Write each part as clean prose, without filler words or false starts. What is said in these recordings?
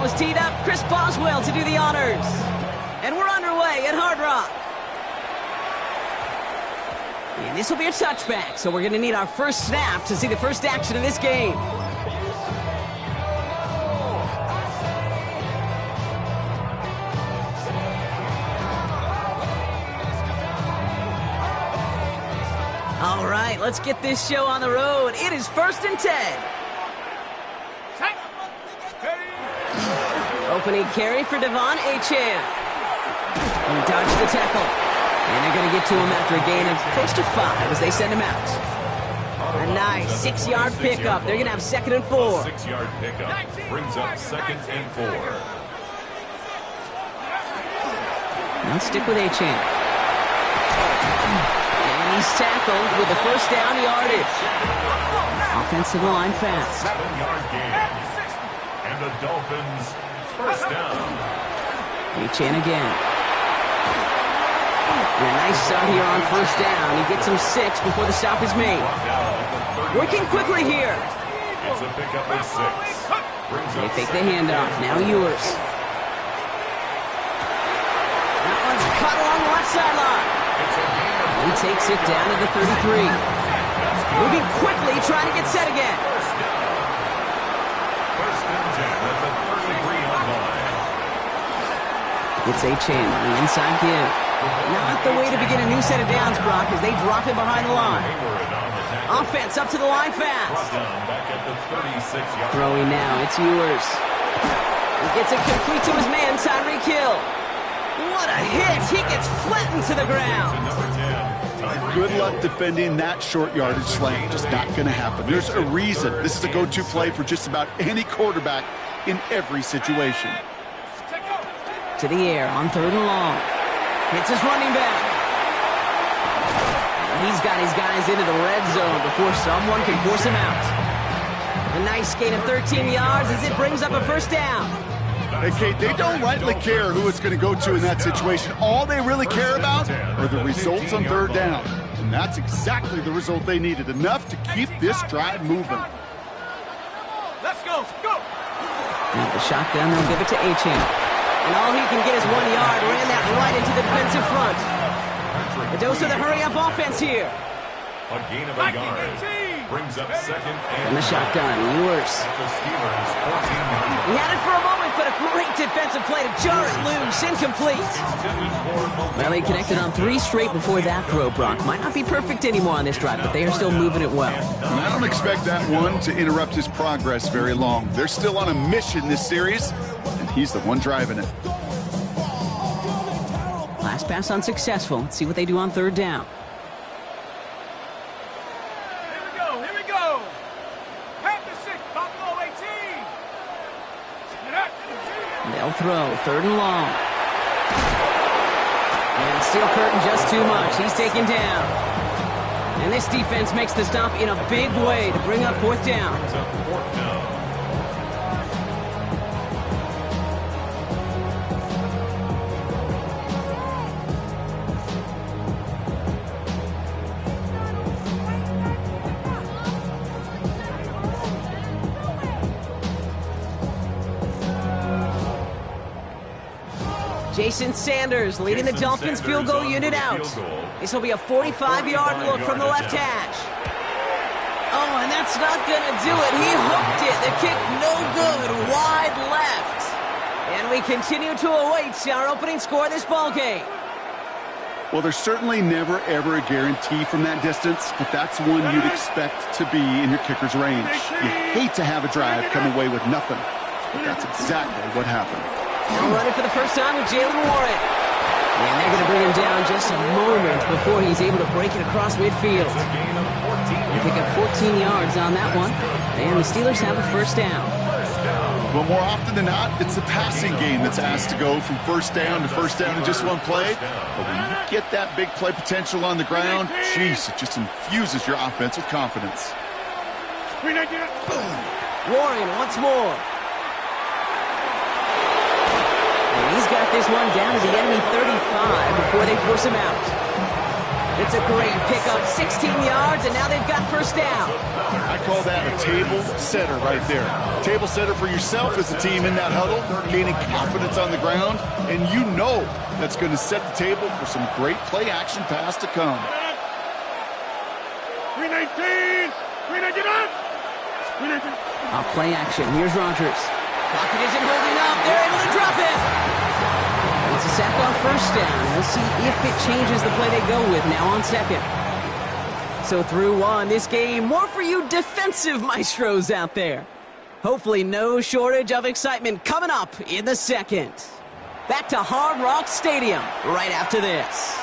is teed up. Chris Boswell to do the honors. And we're underway at Hard Rock. And this will be a touchback, so we're going to need our first snap to see the first action of this game. All right, let's get this show on the road. It is 1st and 10. Opening carry for Devon Achane. He dodged the tackle. And they're going to get to him after a gain of close to 5 as they send him out. A nice 6-yard pickup. They're going to have 2nd and 4. 6-yard pickup brings up 2nd and 4. Now stick with Achane. And he's tackled with the first down yardage. Offensive line fast. 7-yard gain. And the Dolphins first down. Achane again. And a nice start here on first down. He gets him 6 before the stop is made. Working quickly here. It's a pickup of 6. They fake the handoff. Now Ewers. That one's cut along the left sideline. He takes it down to the 33. Moving quickly, trying to get set again. First and 10 at the 33-yard line. It's Achane on the inside give. Not the way to begin a new set of downs, Brock, as they drop it behind the line. Offense up to the line fast. Throwing now, it's Ewers. He gets it complete to his man, Tyreek Hill. What a hit! He gets flattened to the ground. Good luck defending that short yardage slant. Just not going to happen. There's a reason this is a go-to play for just about any quarterback in every situation. To the air on 3rd and long. Hits his running back. And he's got his guys into the red zone before someone can force him out. A nice gain of 13 yards as it brings up a first down. Hey, Kate, they don't rightly care who it's going to go to in that situation. All they really care about are the results on 3rd down. And that's exactly the result they needed. Enough to keep this drive moving. Let's go. Now the shotgun, they'll give it to Achane. And all he can get is 1 yard. Ran that right into the defensive front. A dose of the hurry-up offense here. A gain of a yard. Brings up 2nd and the shotgun. Ewers. The Steelers 14. He had it for a moment, but a great defensive play to jar it loose. Incomplete. Well, they connected on 3 straight before that throw, Brock. Might not be perfect anymore on this drive, but they are still moving it well. And I don't expect that one to interrupt his progress very long. They're still on a mission this series. He's the one driving it. Last pass unsuccessful. Let's see what they do on 3rd down. Here we go. Have the 6, Buffalo 18. They'll throw 3rd and long. And Steel Curtain just too much. He's taken down. And this defense makes the stop in a big way to bring up 4th down. Jason Sanders leading the Dolphins field goal unit out. This will be a 45-yard look from the left hash. Oh, and that's not going to do it. He hooked it. The kick no good. Wide left. And we continue to await our opening score of this ballgame. Well, there's certainly never, ever a guarantee from that distance, but that's one you'd expect to be in your kicker's range. You hate to have a drive come away with nothing, but that's exactly what happened. Running for the first time with Jaylen Warren. And they're going to bring him down just a moment before he's able to break it across midfield. They pick up 14 yards on that one, and the Steelers have a first down. Well, more often than not, it's the passing game that's asked to go from first down to first down in just one play. But when you get that big play potential on the ground, geez, it just infuses your offense with confidence. Warren once more. And he's got this one down to the enemy 35 before they force him out. It's a great pickup, 16 yards, and now they've got first down. I call that a table setter right there. Table setter for yourself as a team in that huddle, gaining confidence on the ground, and you know that's going to set the table for some great play-action pass to come. 319! 319 up! 319. Off play action, here's Rodgers. Pocket isn't holding up, they're able to drop it. It's a sack on first down. We'll see if it changes the play they go with now on second. So through one, this game, more for you defensive maestros out there. Hopefully no shortage of excitement coming up in the second. Back to Hard Rock Stadium right after this.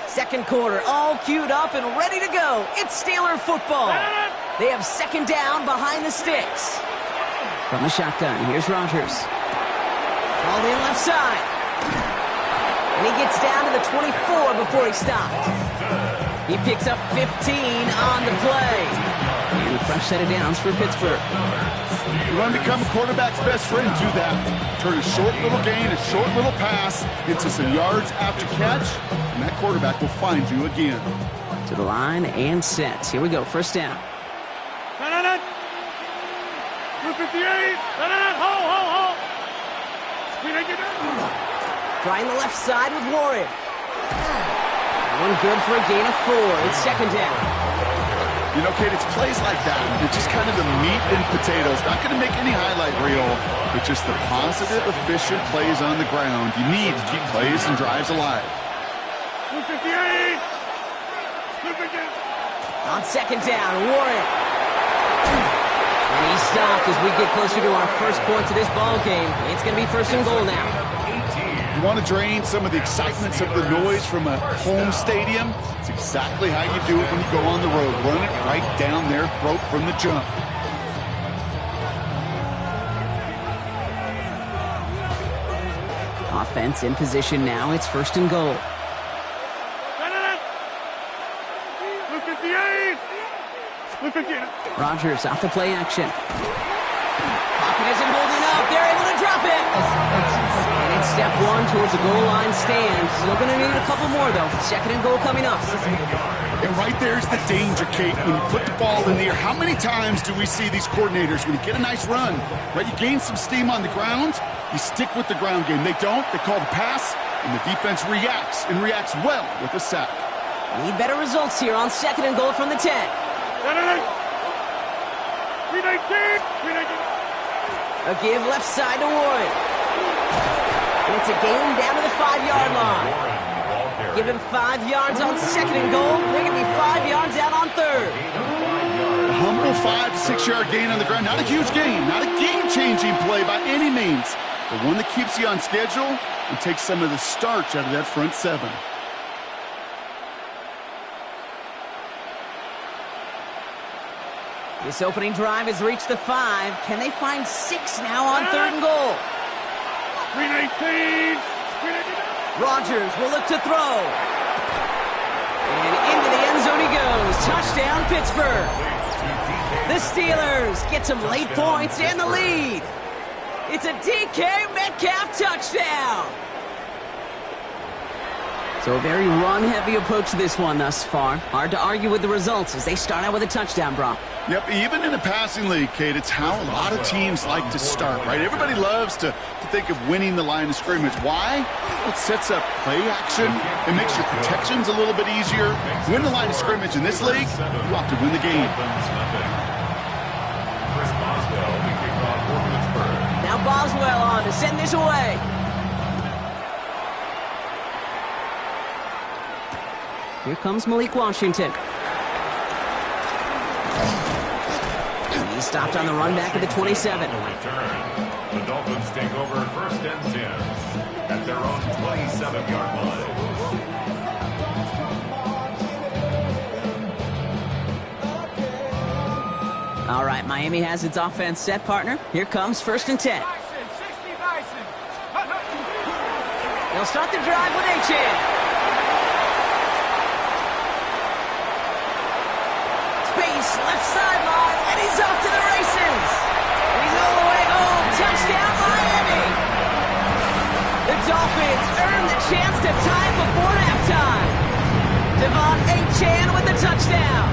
Second quarter, all queued up and ready to go. It's Steeler football. They have second down behind the sticks. From the shotgun, here's Rodgers. Ball in left side. And he gets down to the 24 before he stopped. He picks up 15 on the play. And a fresh set of downs for Pittsburgh. You want to become a quarterback's best friend, do that. Turn a short little gain, a short little pass into some yards after catch, and that quarterback will find you again. To the line and set. Here we go, first down. 258! Ho! Trying the left side with Warren. One good for a gain of 4. It's second down. You know, Kate, it's plays like that. It's just kind of the meat and potatoes. Not going to make any highlight reel, but just the positive, efficient plays on the ground. You need to keep plays and drives alive. 258! On second down, Warren. And he's stopped as we get closer to our first points of this ball game. It's going to be first and goal now. You want to drain some of the excitement, some of the noise from a home stadium? It's exactly how you do it when you go on the road. Run it right down their throat from the jump. Offense in position now. It's first and goal. 258! Rodgers off the play action. Pocket isn't holding up. They're able to drop it. And it's step one towards the goal line stand. Still going to need a couple more, though. Second and goal coming up. And right there's the danger, Kate. When you put the ball in the air, how many times do we see these coordinators, when you get a nice run, right, you gain some steam on the ground, you stick with the ground game. They don't. They call the pass, and the defense reacts, and reacts well with a sack. Need better results here on second and goal from the 10. 319! A give left side to Warren. And it's a gain down to the 5-yard line. Give him 5 yards on second and goal. They're going to be 5 yards out on third. A humble 5 to 6 yard gain on the ground. Not a huge gain. Not a game-changing play by any means. But one that keeps you on schedule and takes some of the starch out of that front 7. This opening drive has reached the 5. Can they find 6 now on third and goal? 319! Rodgers will look to throw. And into the end zone he goes. Touchdown, Pittsburgh. The Steelers get some late points and the lead. It's a DK Metcalf touchdown. So a very run-heavy approach to this one thus far. Hard to argue with the results as they start out with a touchdown, Brock. Yep, even in a passing league, Kate, it's how a lot of teams like to start, right? Everybody loves to think of winning the line of scrimmage. Why? It sets up play action. It makes your protections a little bit easier. Win the line of scrimmage in this league, you have to win the game. Now Boswell on to send this away. Here comes Malik Washington. He stopped on the run back at the 27. The Dolphins take over first and 10 at their own 27-yard line. All right, Miami has its offense set, partner. Here comes first and 10. They'll start the drive with Achane. Space, left sideline, and he's off to the races. And he's all the way home. Touchdown, Dolphins earn the chance to tie it before halftime. Devon Achane with the touchdown.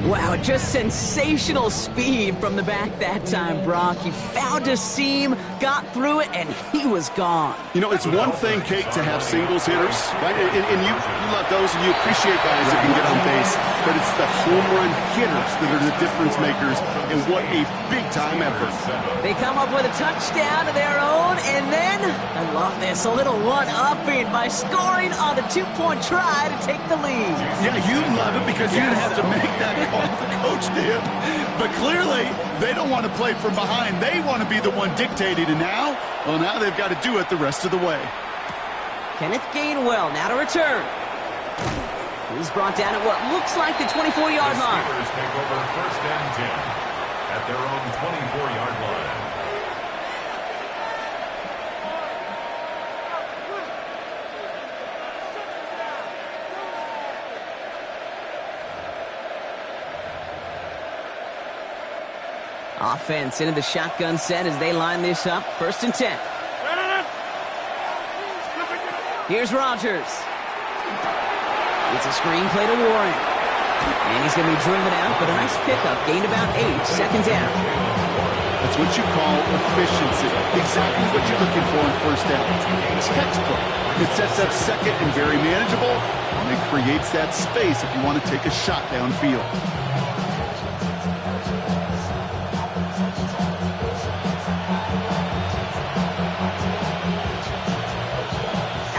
Wow, just sensational speed from the back that time, Brock. He found a seam, got through it, and he was gone. You know, it's one thing, Kate, to have singles hitters, right? And you love those, and you appreciate guys that can get on base. But it's the home run hitters that are the difference makers, and what a big-time effort. They come up with a touchdown of their own, and then, I love this, a little one-upping by scoring on a two-point try to take the lead. Yeah, you love it because you didn't have to make that call. The coach did. But clearly, they don't want to play from behind. They want to be the one dictating. And now, well, now they've got to do it the rest of the way. Kenneth Gainwell now to return. He's brought down at what looks like the 24-yard line. The Steelers take over first and 10 at their own 24-yard line. Offense into the shotgun set as they line this up. First and 10. Here's Rodgers. It's a screen play to Warren. And he's going to be driven out, but a nice pickup. Gained about 8. Second down. That's what you call efficiency. Exactly what you're looking for in first down. Textbook. It sets up second and very manageable, and it creates that space if you want to take a shot downfield.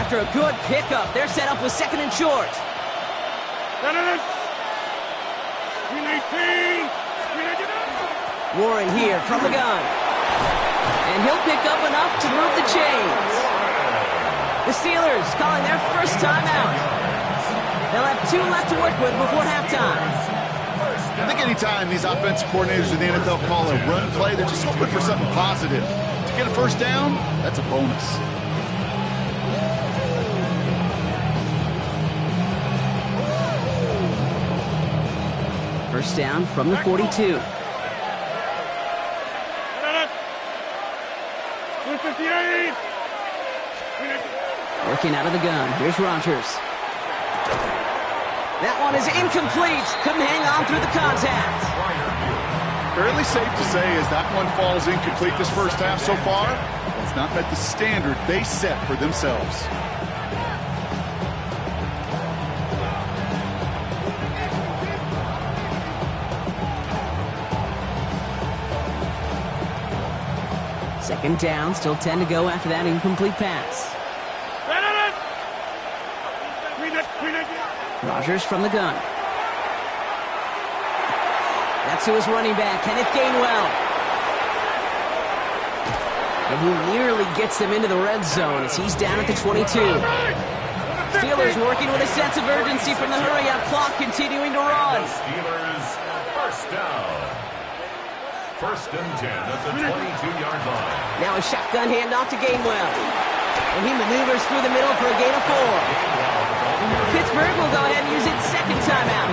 After a good pickup, they're set up with second and short. Warren here from the gun. And he'll pick up enough to move the chains. The Steelers calling their first timeout. They'll have 2 left to work with before halftime. I think anytime these offensive coordinators in the NFL call a run play, they're just hoping for something positive. To get a first down, that's a bonus. First down from the 42. Working out of the gun. Here's Rodgers. That one is incomplete. Couldn't hang on through the contact. Fairly safe to say as that one falls incomplete this first half so far, it's not met the standard they set for themselves. Second down, still 10 to go after that incomplete pass. Rodgers from the gun. That's who is running back, Kenneth Gainwell. And he nearly gets them into the red zone as he's down at the 22. Steelers working with a sense of urgency from the hurry-up clock, continuing to run. Steelers first down. First and 10 at the 22-yard line. Now a shotgun handoff to Gainwell. And he maneuvers through the middle for a gain of 4. Pittsburgh will go ahead and use its second timeout.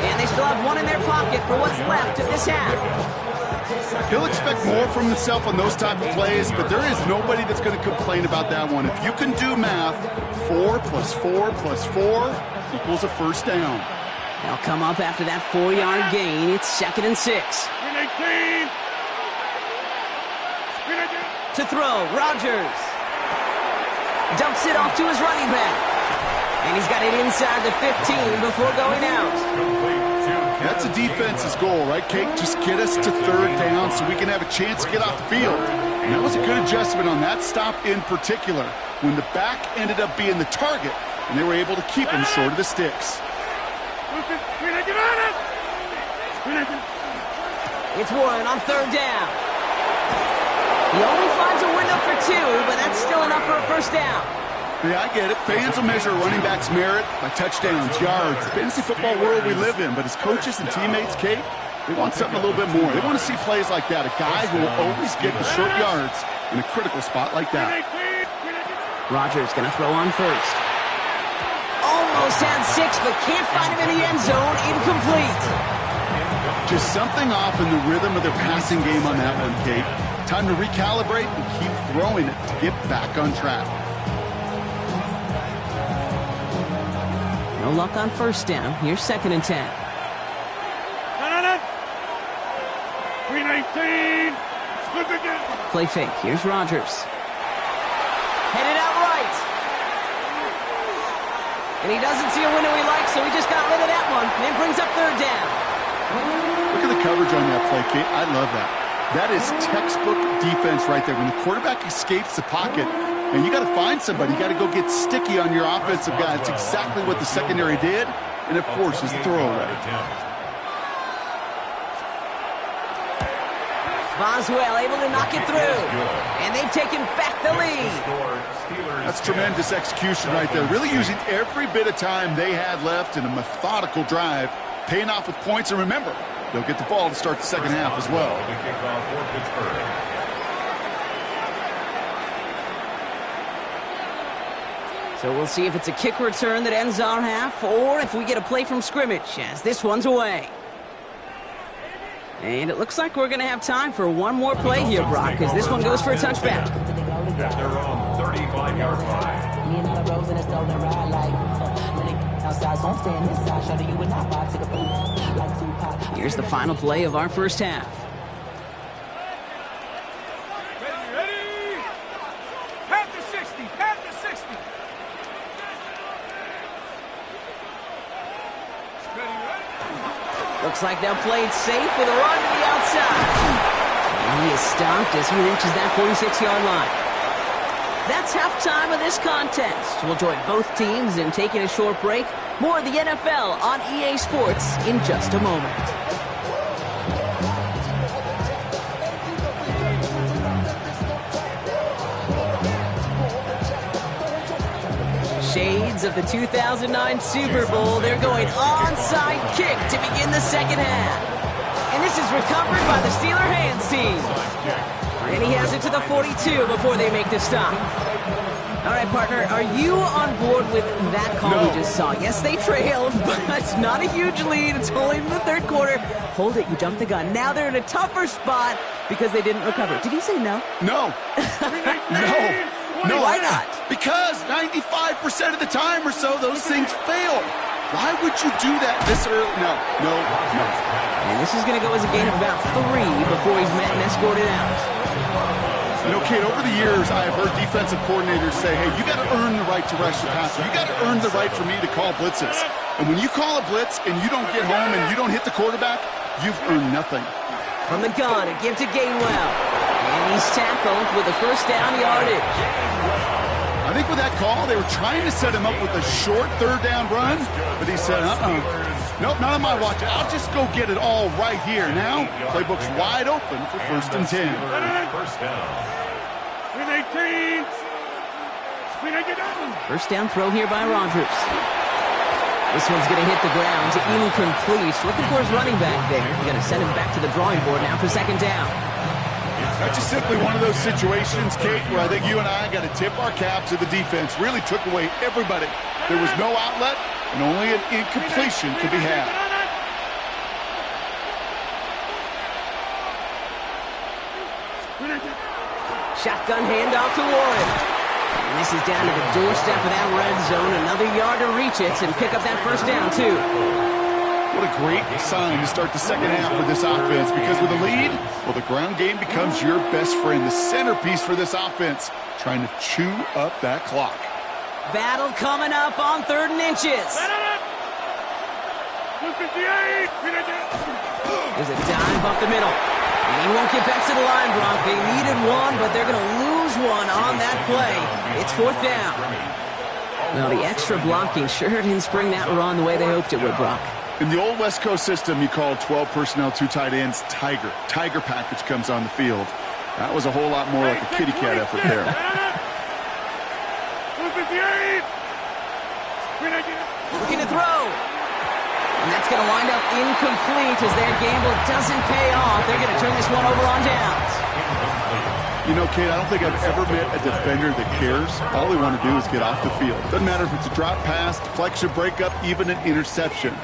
And they still have one in their pocket for what's left of this half. He'll expect more from himself on those type of plays, but there is nobody that's going to complain about that one. If you can do math, 4 plus 4 plus 4 equals a first down. They'll come up after that 4-yard gain. It's second and 6. To throw, Rodgers. Dumps it off to his running back. And he's got it inside the 15 before going out. That's a defense's goal, right, Kate? Just get us to third down so we can have a chance to get off the field. And that was a good adjustment on that stop in particular, when the back ended up being the target, and they were able to keep him short of the sticks. It's Warren on third down. He only finds a window for 2, but that's still enough for a first down. Yeah, I get it. Fans will measure a running back's merit by touchdowns, yards, the fantasy football world we live in. But as coaches and teammates, Kate, they want something a little bit more. They want to see plays like that, a guy who will always get the short yards in a critical spot like that. Rodgers going to throw on first. Almost had 6, but can't find him in the end zone. Incomplete. Just something off in the rhythm of their passing game on that one, Kate. Time to recalibrate and keep throwing it to get back on track. No luck on first down. Here's 2nd and 10. Green 18. Play fake. Here's Rodgers. Headed out right. And he doesn't see a window he likes, so he just got rid of that one. And brings up 3rd down. Look at the coverage on that play, Kate. I love that. That is textbook defense right there. When the quarterback escapes the pocket, and you got to find somebody. You got to go get sticky on your offensive guy. That's exactly what the secondary did, and it forces the throwaway. Boswell able to knock it through. And they've taken back the lead. That's tremendous execution right there. Really using every bit of time they had left in a methodical drive, paying off with points. And remember, they'll get the ball to start the second half as well. So we'll see if it's a kick return that ends our half, or if we get a play from scrimmage, as this one's away. And it looks like we're going to have time for one more play here, Brock, as this one goes for a touchback. At their own 35-yard line. Here's the final play of our first half. Ready? Pass to 60. Pass to 60. Ready? Looks like they'll play it safe with a run to the outside. And he is stopped as he reaches that 46-yard line. That's halftime of this contest. We'll join both teams in taking a short break. More of the NFL on EA Sports in just a moment. Shades of the 2009 Super Bowl. They're going onside kick to begin the second half. And this is recovered by the Steeler hands team. And he has it to the 42 before they make the stop. All right, partner, are you on board with that call we just saw? Yes, they trailed, but it's not a huge lead. It's only in the 3rd quarter. Hold it, you jumped the gun. Now they're in a tougher spot because they didn't recover. Did he say no? No. No. Why not? Because 95% of the time or so, those things fail. Why would you do that this early? No. And this is going to go as a gain of about 3 before he's met and escorted out. You know, Kate, over the years, I have heard defensive coordinators say, hey, you got to earn the right to rush the passer. You got to earn the right for me to call blitzes. And when you call a blitz and you don't get home and you don't hit the quarterback, you've earned nothing. From the gun, a give to Gainwell. And he's tackled with a first down yardage. I think with that call, they were trying to set him up with a short 3rd down run, but he said, nope, not on my watch. I'll just go get it all right here. Now, playbook's wide open for 1st and 10. First down. 18. First down throw here by Rodgers. This one's going to hit the ground. Incomplete. Looking for his running back there. Going to send him back to the drawing board now for 2nd down. That's just simply one of those situations, Kate, where I think you and I got to tip our cap to the defense. Really took away everybody. There was no outlet, and only an incompletion could be had. Shotgun handoff to Warren. And this is down to the doorstep of that red zone. Another yard to reach it and pick up that first down, too. What a great sign to start the second half for this offense, because with a lead, well, the ground game becomes your best friend, the centerpiece for this offense, trying to chew up that clock. Battle coming up on 3rd and inches. There's a dive up the middle. And he won't get back to the line, Brock. They needed one, but they're going to lose one on that play. It's 4th down. Well, the extra blocking sure didn't spring that run the way they hoped it would, Brock. In the old West Coast system, you called 12 personnel, 2 tight ends, Tiger. Tiger package comes on the field. That was a whole lot more like a kitty cat effort there. Looking to throw. And that's going to wind up incomplete as their gamble doesn't pay off. They're going to turn this one over on downs. You know, Kate, I don't think I've ever met a defender that cares. All they want to do is get off the field. Doesn't matter if it's a drop pass, deflection, breakup, even an interception.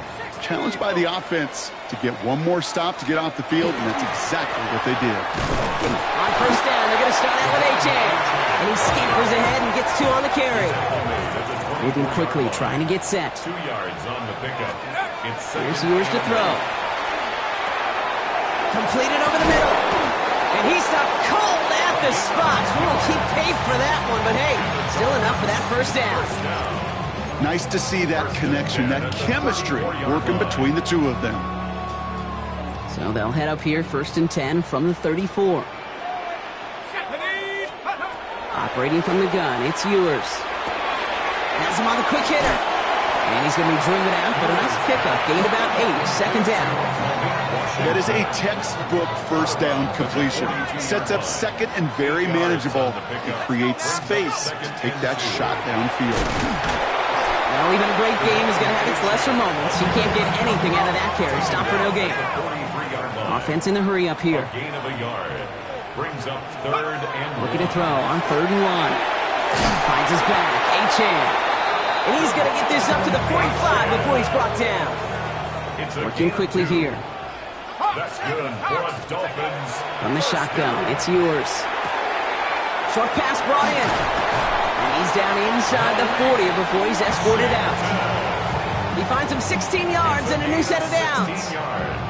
challenged by the offense to get one more stop to get off the field, and that's exactly what they did. On first down, they're going to start out with Achane. And he scampers ahead and gets 2 on the carry. Moving quickly, trying to get set. 2 yards on the pickup. Here's Ewers to throw. Completed over the middle. And he stopped cold at the spot. We won't keep paid for that one, but hey, still enough for that first down. Nice to see that connection, that chemistry working between the two of them. So they'll head up here, 1st and 10 from the 34. Operating from the gun, it's Ewers. Has him on the quick hitter. And he's going to be driven out, but a nice pickup. Gained about 8, 2nd down. That is a textbook first down completion. Sets up second and very manageable. It creates space to take that shot downfield. Well, even a great game is going to have its lesser moments. You can't get anything out of that carry. Stop for no gain. Offense in the hurry up here. Gain of a yard. Brings up 3rd and Looking to throw on 3rd and 1. Finds his back. Achane. And he's going to get this up to the 45 before he's brought down. Working quickly here. That's good for the Dolphins. From the shotgun, it's Ewers. Short pass brought in. And he's down inside the 40 before he's escorted out. He finds him 16 yards and a new set of downs.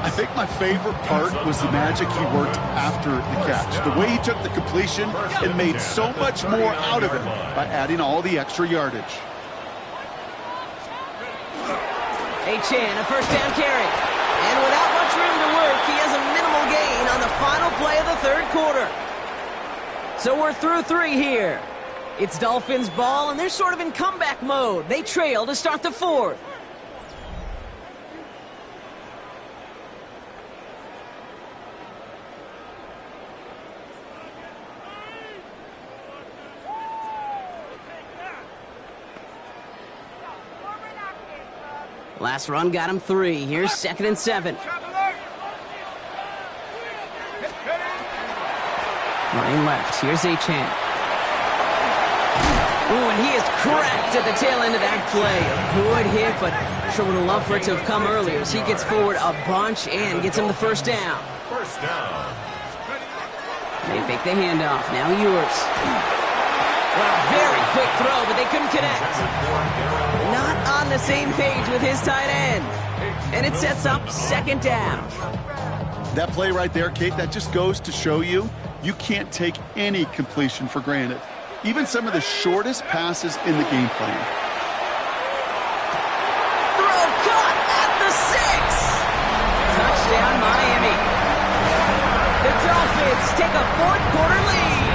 I think my favorite part was the magic he worked after the catch. The way he took the completion and made so much more out of it by adding all the extra yardage. Achane, a first down carry. And without much room to work, he has a minimal gain on the final play of the 3rd quarter. So we're through 3 here. It's Dolphins ball, and they're sort of in comeback mode. They trail to start the 4th. Last run got him 3. Here's 2nd and 7. Running left. Here's Achane. Ooh, and he is cracked at the tail end of that play. A good hit, but sure would have loved for it to have come earlier as he gets forward a bunch and gets him the first down. First down. They fake the handoff. Now Ewers. Well, very quick throw, but they couldn't connect. Not on the same page with his tight end. And it sets up 2nd down. That play right there, Kate, that just goes to show you can't take any completion for granted. Even some of the shortest passes in the game plan. Throw caught at the 6. Touchdown, Miami. The Dolphins take a 4th quarter lead.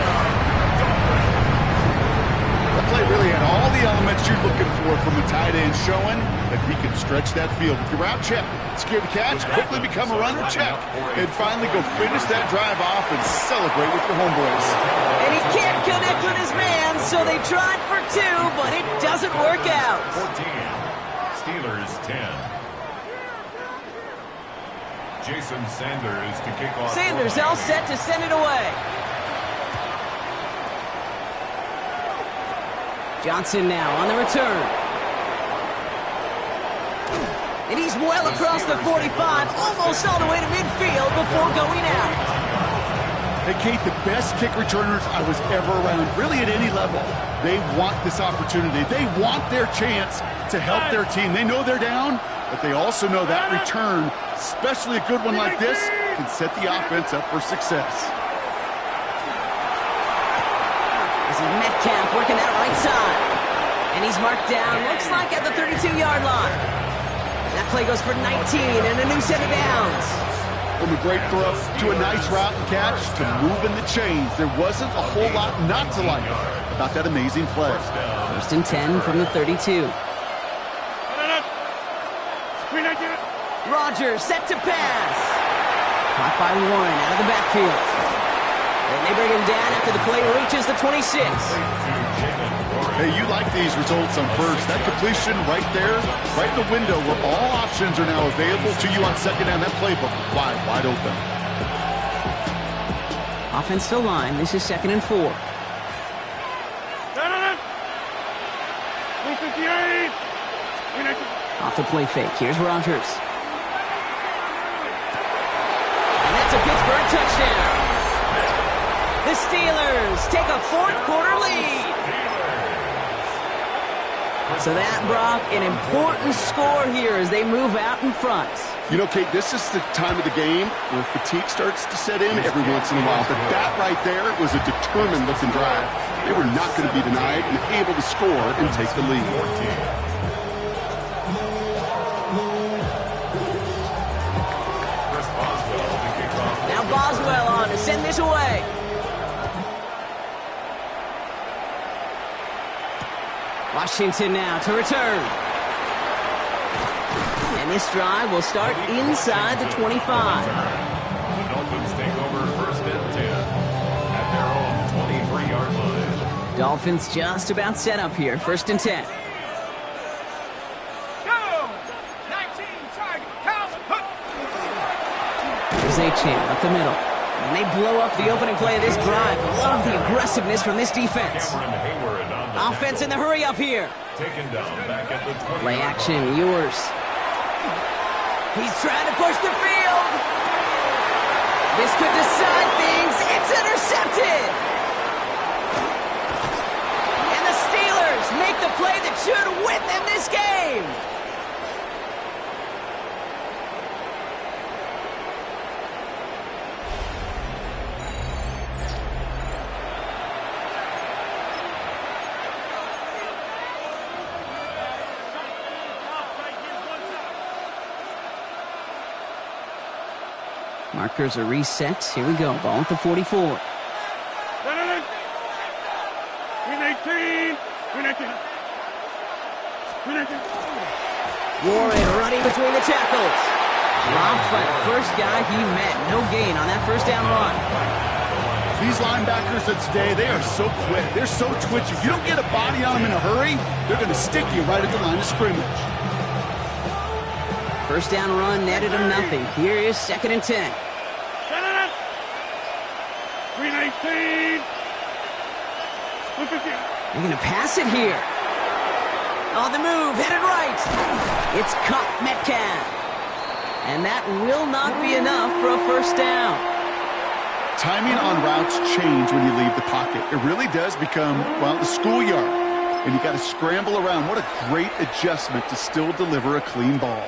That play really had all the elements you're looking for from a tight end, showing that he can stretch that field with your route check, secure the catch, quickly become a runner check, and finally go finish that drive off and celebrate with your homeboys. And he can't connect with his man, so they tried for 2, but it doesn't work out. 14. Steelers 10. Jason Sanders to kick off. Sanders all set to send it away. Johnson now on the return. And he's well across the 45, almost all the way to midfield before going out. Hey, Kate, the best kick returners I was ever around, really at any level, they want this opportunity. They want their chance to help their team. They know they're down, but they also know that return, especially a good one like this, can set the offense up for success. This is Metcalf working that right side. And he's marked down, looks like at the 32-yard line. That play goes for 19 and a new set of downs. From a great throw to a nice route and catch to moving the chains, there wasn't a whole lot not to like about that amazing play. 1st and 10 from the 32. Rodgers set to pass. Caught by Warren out of the backfield. And they bring him down after the play reaches the 26. Hey, you like these results on first. That completion right there, right in the window where all options are now available to you on 2nd down. That playbook wide open. Offensive line, this is 2nd and 4. Off the play fake. Here's Rodgers. And that's a Pittsburgh touchdown. The Steelers take a fourth-quarter lead. So that, Brock, an important score here as they move out in front. You know, Kate, this is the time of the game where fatigue starts to set in every once in a while. But that right there was a determined-looking drive. They were not going to be denied and able to score and take the lead. Now Boswell on to send this away. Washington now to return. And this drive will start inside the 25. The Dolphins take over first and 10 at their own 23-yard line. Dolphins just about set up here. First and 10. Go! 19, target, Calvin Hook. Here's Achane up the middle. And they blow up the opening play of this drive. Love the aggressiveness from this defense. Cameron Hayward on the Offense in the hurry up here. taken down back at the 20. Play action, yours. He's trying to push the field. This could decide things. It's intercepted. And the Steelers make the play that should win them this game. Markers are reset. Here we go. Ball at the 44. Win 18. Win 18. Win 18. Warren running between the tackles. Dropped by the first guy he met. No gain on that first down run. These linebackers of today, they are so quick. They're so twitchy. You don't get a body on them in a hurry, they're going to stick you right at the line of scrimmage. First down run netted him nothing. Here is second and 10. Win 18. Win 15. They're going to pass it here. On the move, headed right. It's Cup Metcalf. And that will not be enough for a first down. Timing on routes change when you leave the pocket. It really does become, well, the schoolyard. And you got to scramble around. What a great adjustment to still deliver a clean ball.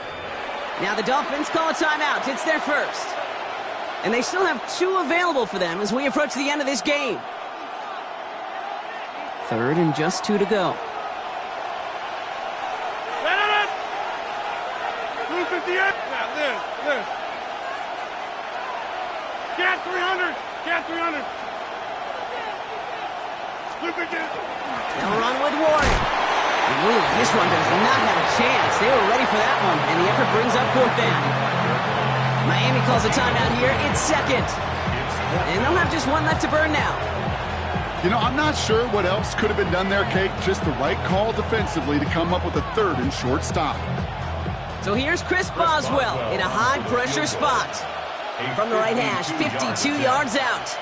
Now the Dolphins call a timeout. It's their first. And they still have 2 available for them as we approach the end of this game. Third and just 2 to go. 258. Now this. Cat 300. Cat 300. Split the cat. They'll run with Warren. Ooh, this one does not have a chance. They were ready for that one, and the effort brings up fourth down. Miami calls a timeout here. It's second. And they'll have just one left to burn now. You know, I'm not sure what else could have been done there, Kate. Just the right call defensively to come up with a third and short stop. So here's Chris Boswell in a high-pressure spot. From the right hash, 52 yards out.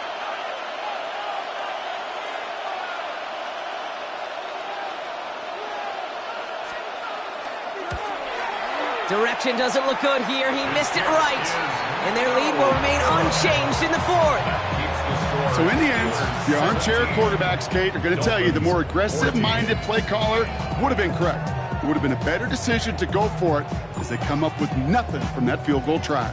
Direction doesn't look good here. He missed it right. And their lead will remain unchanged in the fourth. So in the end, the armchair quarterbacks, Kate, are going to tell you the more aggressive-minded play caller would have been correct. It would have been a better decision to go for it as they come up with nothing from that field goal try.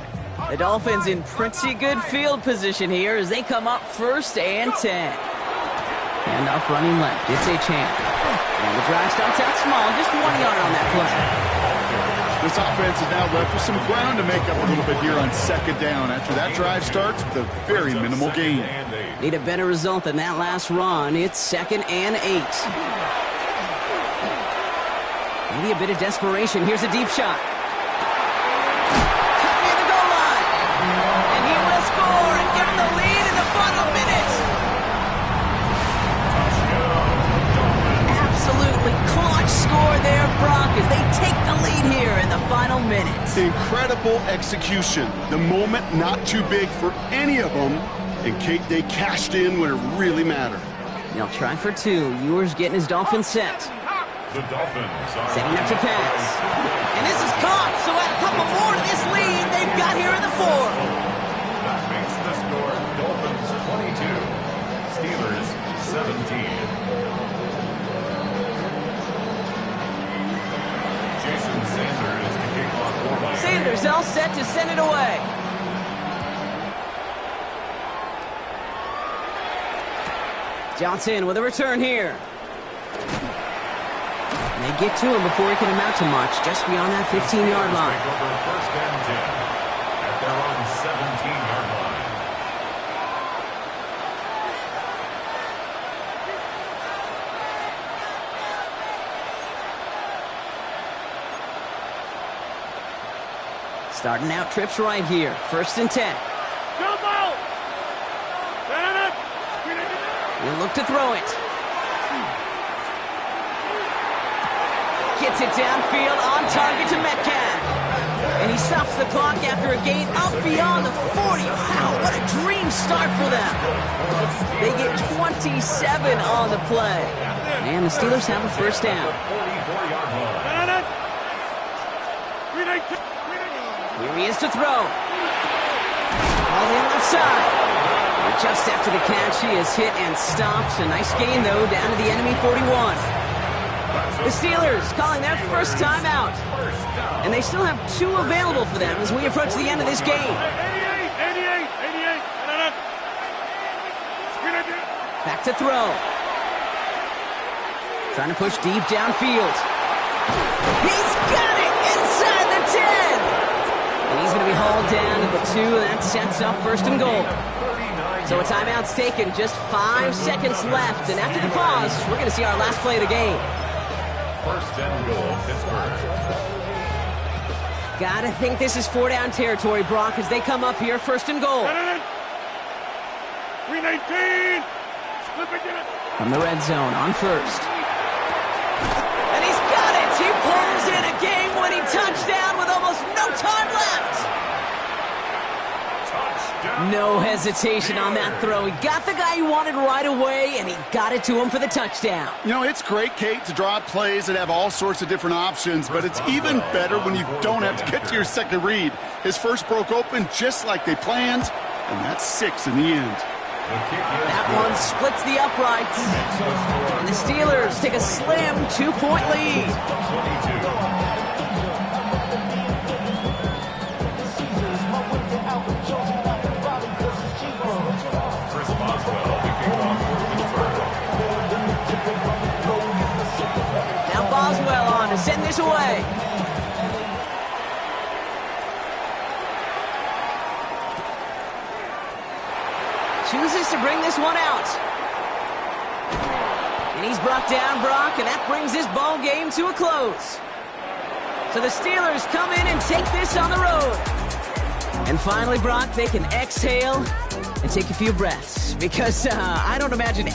The Dolphins in pretty good field position here as they come up first and 10. Handoff running left. It's Achane. And the drive starts out small, just 1 yard on that play. This offense is now left with some ground to make up a little bit here on second down after that drive starts with a very minimal gain. Need a better result than that last run. It's second and 8. Maybe a bit of desperation. Here's a deep shot. Cut near the goal line. And he will score and give him the lead in the final minute. Absolutely clutch score there, Brock, as they take the lead here in the final minute. Incredible execution. The moment not too big for any of them. And Kate, they cashed in when it really mattered. They'll try for 2. Ewers getting his Dolphins set. The Dolphins are Setting up to pass. And this is caught, so add a couple more to this lead they've got here in the fourth. That makes the score Dolphins 22, Steelers 17. Jason Sanders to kick off for Miami. Sanders all set to send it away. Johnson with a return here. And they get to him before he can amount to much, just beyond that 15-yard line. Take over first and 10 at their own 17-yard line. Starting out trips right here. First and 10. Jump out! He'll look to throw it. Gets it downfield on target to Metcalf. And he stops the clock after a gain up beyond the 40. Wow, what a dream start for them. They get 27 on the play. And the Steelers have a first down. 44-yard line. Here he is to throw. All the left side. But just after the catch, he is hit and stopped. A nice gain, though, down to the enemy 41. The Steelers calling their first time out. And they still have 2 available for them as we approach the end of this game. 88. Back to throw. Trying to push deep downfield. He's got it inside the 10. And he's going to be hauled down to the 2. That sets up first and goal. So a timeout's taken, just 5 seconds left. And after the pause, we're going to see our last play of the game. First and goal, Pittsburgh. Gotta think this is 4-down territory, Brock, as they come up here, first and goal. 319. From the red zone, on first. And he's got it! He pulls in a game-winning touchdown with almost no time left! No hesitation on that throw. He got the guy he wanted right away, and he got it to him for the touchdown. You know, it's great, Kate, to draw up plays that have all sorts of different options, but it's even better when you don't have to get to your second read. His first broke open just like they planned, and that's 6 in the end. That one splits the uprights, and the Steelers take a slim 2-point lead. 22. Boswell on to send this away. Chooses to bring this one out. And he's brought down, Brock, and that brings this ball game to a close. So the Steelers come in and take this on the road. And finally, Brock, they can exhale and take a few breaths, because I don't imagine